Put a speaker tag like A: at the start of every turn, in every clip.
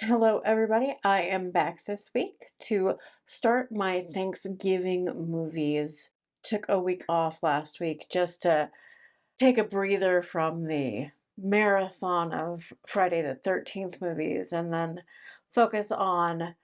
A: Hello, everybody. I am back this week to start my Thanksgiving movies. Took a week off last week just to take a breather from the marathon of Friday the 13th movies and then focus on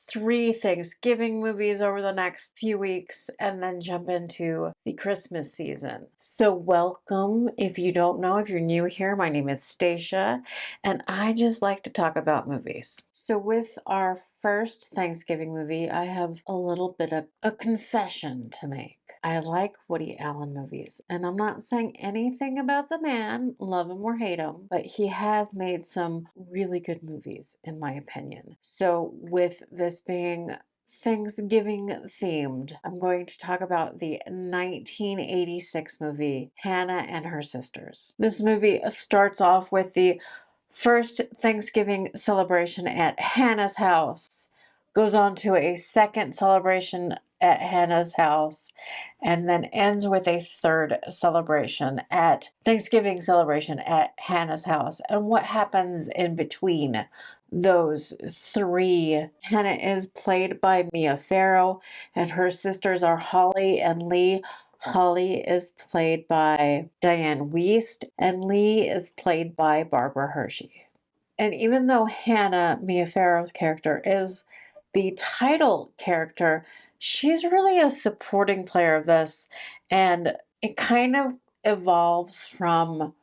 A: three Thanksgiving movies over the next few weeks and then jump into the Christmas season. So, welcome. If you don't know, if you're new here, my name is Stacia and I just like to talk about movies. So, with our first Thanksgiving movie, I have a little bit of a confession to make. I like Woody Allen movies, and I'm not saying anything about the man, love him or hate him, but he has made some really good movies, in my opinion. So, with this being Thanksgiving themed, I'm going to talk about the 1986 movie Hannah and Her Sisters. This movie starts off with the first Thanksgiving celebration at Hannah's house, goes on to a second celebration at Hannah's house, and then ends with a third celebration at Thanksgiving celebration at Hannah's house. And what happens in between those three? Hannah is played by Mia Farrow, and her sisters are Holly and Lee. Holly is played by Dianne Wiest, and Lee is played by Barbara Hershey. And even though Hannah, Mia Farrow's character, is the title character, she's really a supporting player of this, and it kind of evolves from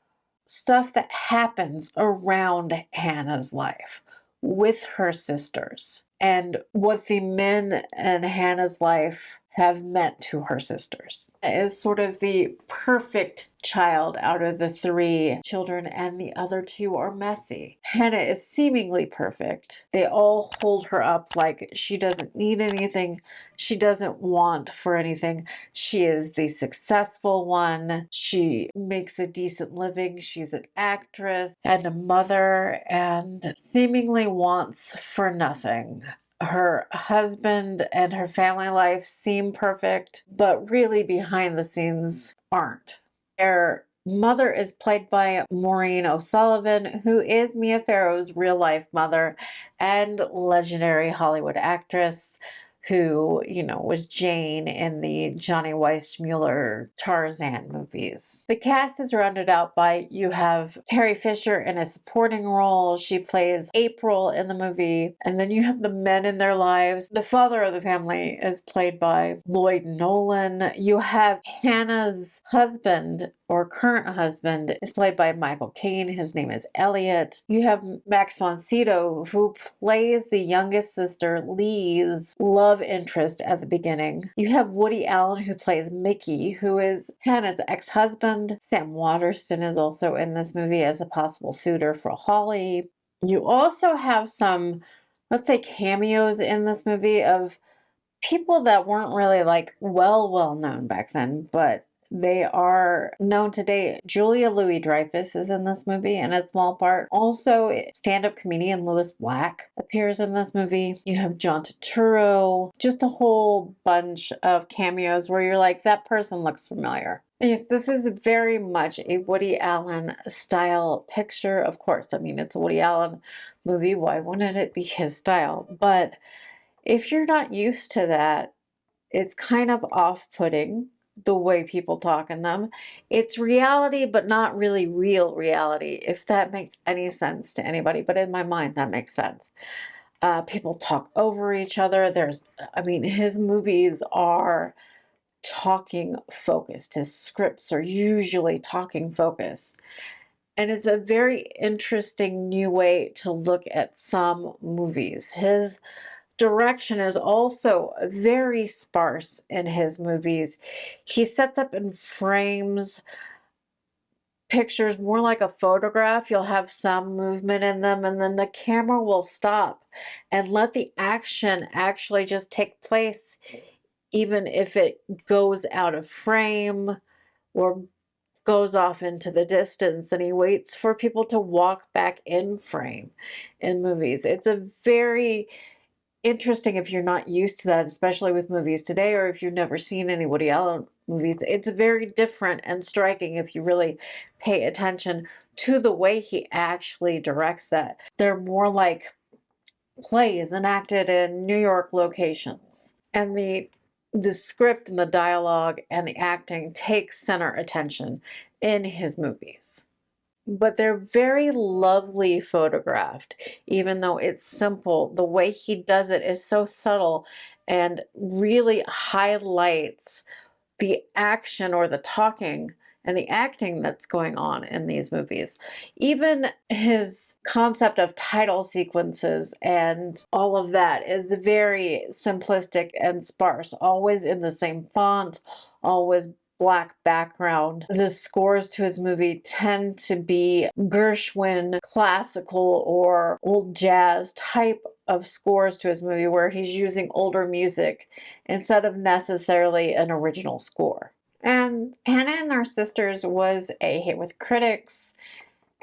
A: stuff that happens around Hannah's life with her sisters and what the men in Hannah's life have meant to her sisters. Is sort of the perfect child out of the three children, and the other two are messy. Hannah is seemingly perfect. They all hold her up like she doesn't need anything, she doesn't want for anything. She is the successful one. She makes a decent living. She's an actress and a mother and seemingly wants for nothing. Her husband and her family life seem perfect, but really behind the scenes aren't. Their mother is played by Maureen O'Sullivan, who is Mia Farrow's real life mother and legendary Hollywood actress who, was Jane in the Johnny Weissmuller Tarzan movies. The cast is rounded out by, you have Carrie Fisher in a supporting role. She plays April in the movie. And then you have the men in their lives. The father of the family is played by Lloyd Nolan. You have Hannah's husband, or current husband, is played by Michael Cain. His name is Elliot. You have Max von Sydow, who plays the youngest sister, Lee's love interest at the beginning. You have Woody Allen, who plays Mickey, who is Hannah's ex-husband. Sam Waterston is also in this movie as a possible suitor for Holly. You also have some, let's say, cameos in this movie of people that weren't really well known back then, but they are known today. Julia Louis-Dreyfus is in this movie in a small part. Also, stand-up comedian Louis Black appears in this movie. You have John Turturro, just a whole bunch of cameos where you're like, that person looks familiar. Yes, this is very much a Woody Allen style picture. Of course, it's a Woody Allen movie. Why wouldn't it be his style? But if you're not used to that, it's kind of off-putting the way people talk in them. It's reality, but not really real reality, if that makes any sense to anybody. But in my mind, that makes sense. People talk over each other. His movies are talking focused. His scripts are usually talking focused. And it's a very interesting new way to look at some movies. His direction is also very sparse in his movies. He sets up and frames pictures more like a photograph. You'll have some movement in them, and then the camera will stop and let the action actually just take place, even if it goes out of frame or goes off into the distance, and he waits for people to walk back in frame in movies. It's a very interesting if you're not used to that, especially with movies today, or if you've never seen any Woody Allen movies. It's very different and striking if you really pay attention to the way he actually directs that. They're more like plays enacted in New York locations. And the script and the dialogue and the acting takes center attention in his movies. But they're very lovely photographed, even though it's simple. The way he does it is so subtle and really highlights the action or the talking and the acting that's going on in these movies. Even his concept of title sequences and all of that is very simplistic and sparse, always in the same font, always black background. The scores to his movie tend to be Gershwin classical or old jazz type of scores to his movie, where he's using older music instead of necessarily an original score. And Hannah and Our Sisters was a hit with critics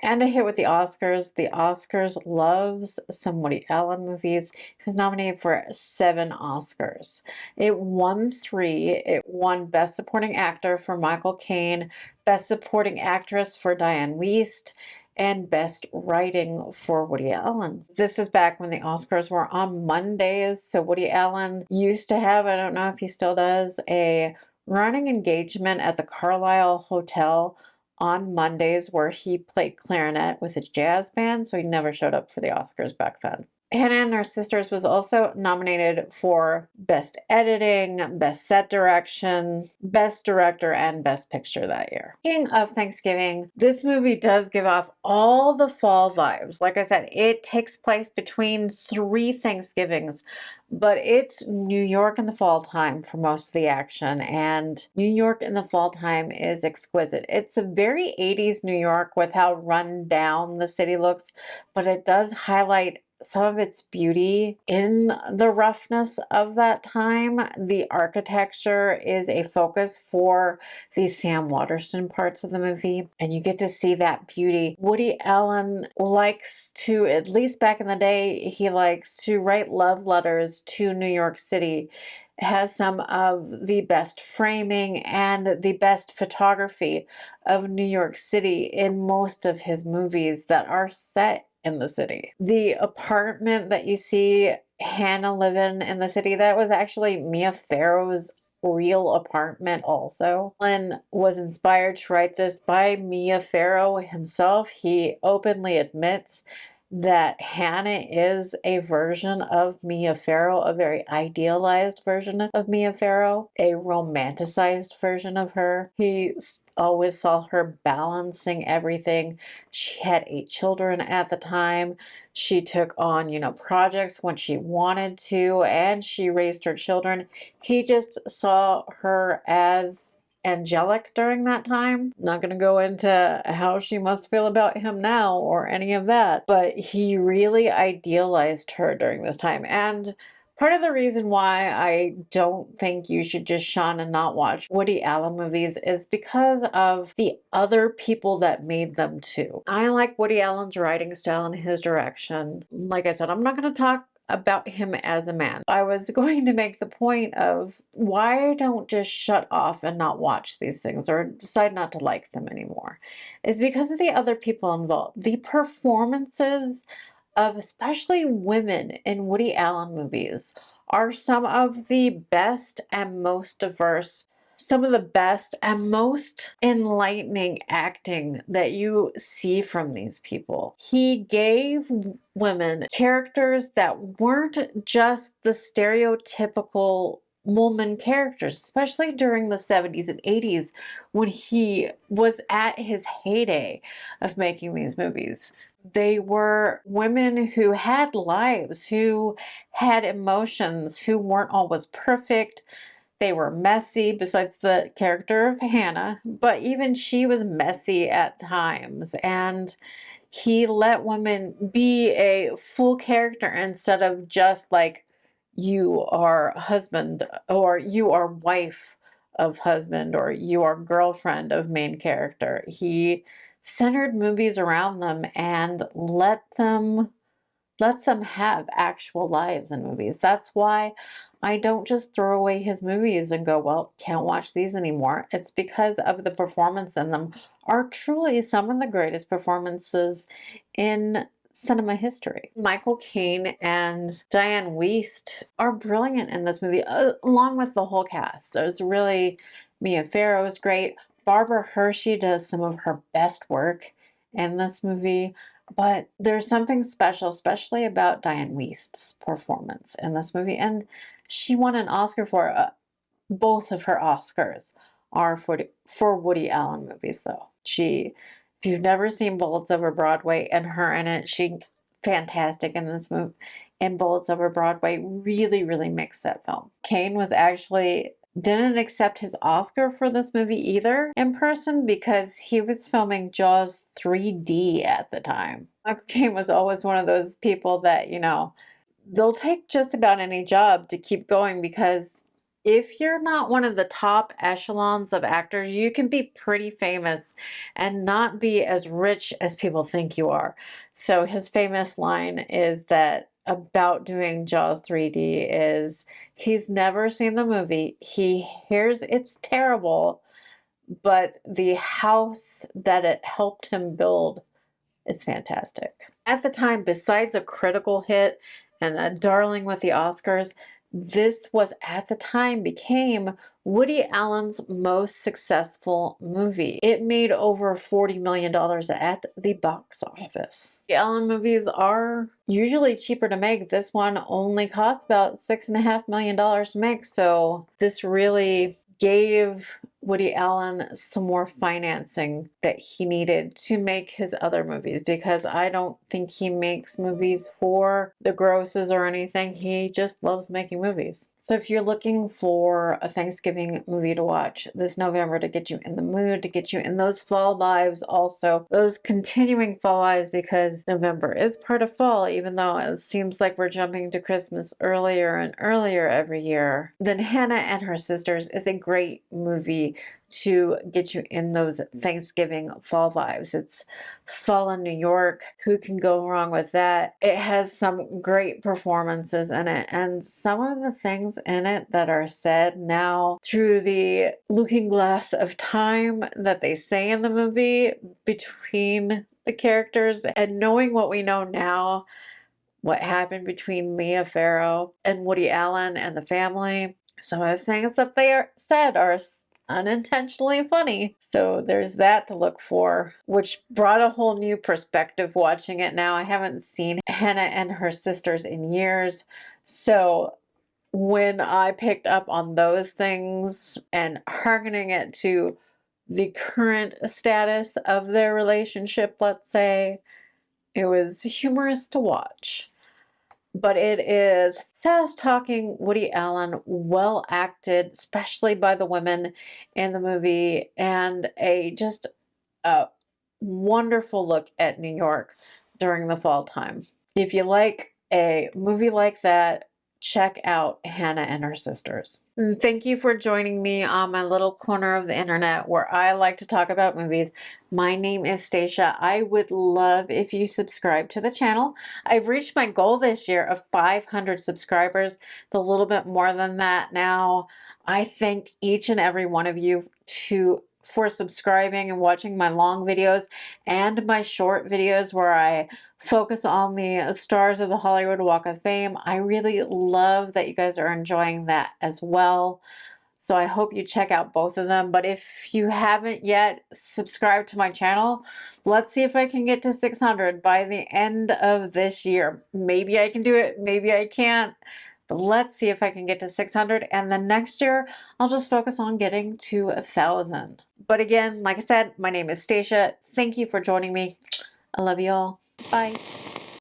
A: and a hit with the Oscars. The Oscars loves some Woody Allen movies. He was nominated for 7 Oscars. It won 3. It won Best Supporting Actor for Michael Cain, Best Supporting Actress for Dianne Wiest, and Best Writing for Woody Allen. This was back when the Oscars were on Mondays, so Woody Allen used to have, I don't know if he still does, a running engagement at the Carlisle Hotel on Mondays where he played clarinet with his jazz band, so he never showed up for the Oscars back then. Hannah and Her Sisters was also nominated for Best Editing, Best Set Direction, Best Director, and Best Picture that year. Speaking of Thanksgiving, this movie does give off all the fall vibes. Like I said, it takes place between 3 Thanksgivings, but it's New York in the fall time for most of the action, and New York in the fall time is exquisite. It's a very 80s New York with how run down the city looks, but it does highlight some of its beauty in the roughness of that time. The architecture is a focus for the Sam Waterston parts of the movie, and you get to see that beauty. Woody Allen likes to, at least back in the day, he likes to write love letters to New York City. It has some of the best framing and the best photography of New York City in most of his movies that are set in the city. The apartment that you see Hannah living in the city, that was actually Mia Farrow's real apartment also. Allen was inspired to write this by Mia Farrow himself. He openly admits that Hannah is a version of Mia Farrow, a very idealized version of Mia Farrow, a romanticized version of her. He always saw her balancing everything. She had 8 children at the time. She took on, projects when she wanted to, and she raised her children. He just saw her as angelic during that time. Not going to go into how she must feel about him now or any of that, but he really idealized her during this time. And part of the reason why I don't think you should just shun and not watch Woody Allen movies is because of the other people that made them too. I like Woody Allen's writing style and his direction. Like I said, I'm not going to talk about him as a man. I was going to make the point of why I don't just shut off and not watch these things or decide not to like them anymore. Is because of the other people involved. The performances of especially women in Woody Allen movies are some of the best and most diverse, some of the best and most enlightening acting that you see from these people. He gave women characters that weren't just the stereotypical woman characters, especially during the 70s and 80s when he was at his heyday of making these movies. They were women who had lives, who had emotions, who weren't always perfect. They were messy, besides the character of Hannah, but even she was messy at times. And he let women be a full character instead of just like, you are husband, or you are wife of husband, or you are girlfriend of main character. He centered movies around them and let them have actual lives in movies. That's why I don't just throw away his movies and go, well, can't watch these anymore. It's because of the performance in them are truly some of the greatest performances in cinema history. Michael Caine and Dianne Wiest are brilliant in this movie, along with the whole cast. It's really, Mia Farrow is great. Barbara Hershey does some of her best work in this movie, but there's something special, especially about Dianne Wiest's performance in this movie, and she won an Oscar for both of her Oscars are for Woody Allen movies, though. If you've never seen Bullets Over Broadway and her in it, she fantastic in this movie. And Bullets Over Broadway really, really makes that film. Cain was actually didn't accept his Oscar for this movie either in person because he was filming Jaws 3D at the time. Michael Caine was always one of those people that, you know, they'll take just about any job to keep going, because if you're not one of the top echelons of actors, you can be pretty famous and not be as rich as people think you are. So his famous line is that about doing Jaws 3D is he's never seen the movie. He hears it's terrible, but the house that it helped him build is fantastic. At the time, besides a critical hit and a darling with the Oscars, this was at the time became Woody Allen's most successful movie. It made over $40 million at the box office. The Allen movies are usually cheaper to make. This one only cost about $6.5 million to make, so this really gave Woody Allen some more financing that he needed to make his other movies, because I don't think he makes movies for the grosses or anything. He just loves making movies. So if you're looking for a Thanksgiving movie to watch this November to get you in the mood, to get you in those fall vibes, also those continuing fall vibes, because November is part of fall, even though it seems like we're jumping to Christmas earlier and earlier every year, then Hannah and Her Sisters is a great movie to get you in those Thanksgiving fall vibes. It's fall in New York. Who can go wrong with that? It has some great performances in it, and some of the things in it that are said now through the looking glass of time that they say in the movie between the characters, and knowing what we know now, what happened between Mia Farrow and Woody Allen and the family. Some of the things that they said are unintentionally funny. So there's that to look for, which brought a whole new perspective watching it now. I haven't seen Hannah and Her Sisters in years. So when I picked up on those things and harkening it to the current status of their relationship, let's say, it was humorous to watch. But it is fast-talking Woody Allen, well acted, especially by the women in the movie, and just a wonderful look at New York during the fall time. If you like a movie like that, check out Hannah and Her Sisters. And thank you for joining me on my little corner of the internet where I like to talk about movies. My name is Stacia. I would love if you subscribe to the channel. I've reached my goal this year of 500 subscribers, a little bit more than that now. I thank each and every one of you for subscribing and watching my long videos and my short videos where I focus on the stars of the Hollywood Walk of Fame. I really love that you guys are enjoying that as well. So I hope you check out both of them. But if you haven't yet subscribed to my channel, let's see if I can get to 600 by the end of this year. Maybe I can do it, maybe I can't. But let's see if I can get to 600, and then next year I'll just focus on getting to 1,000. But again, like I said, my name is Stacia. Thank you for joining me. I love you all. Bye.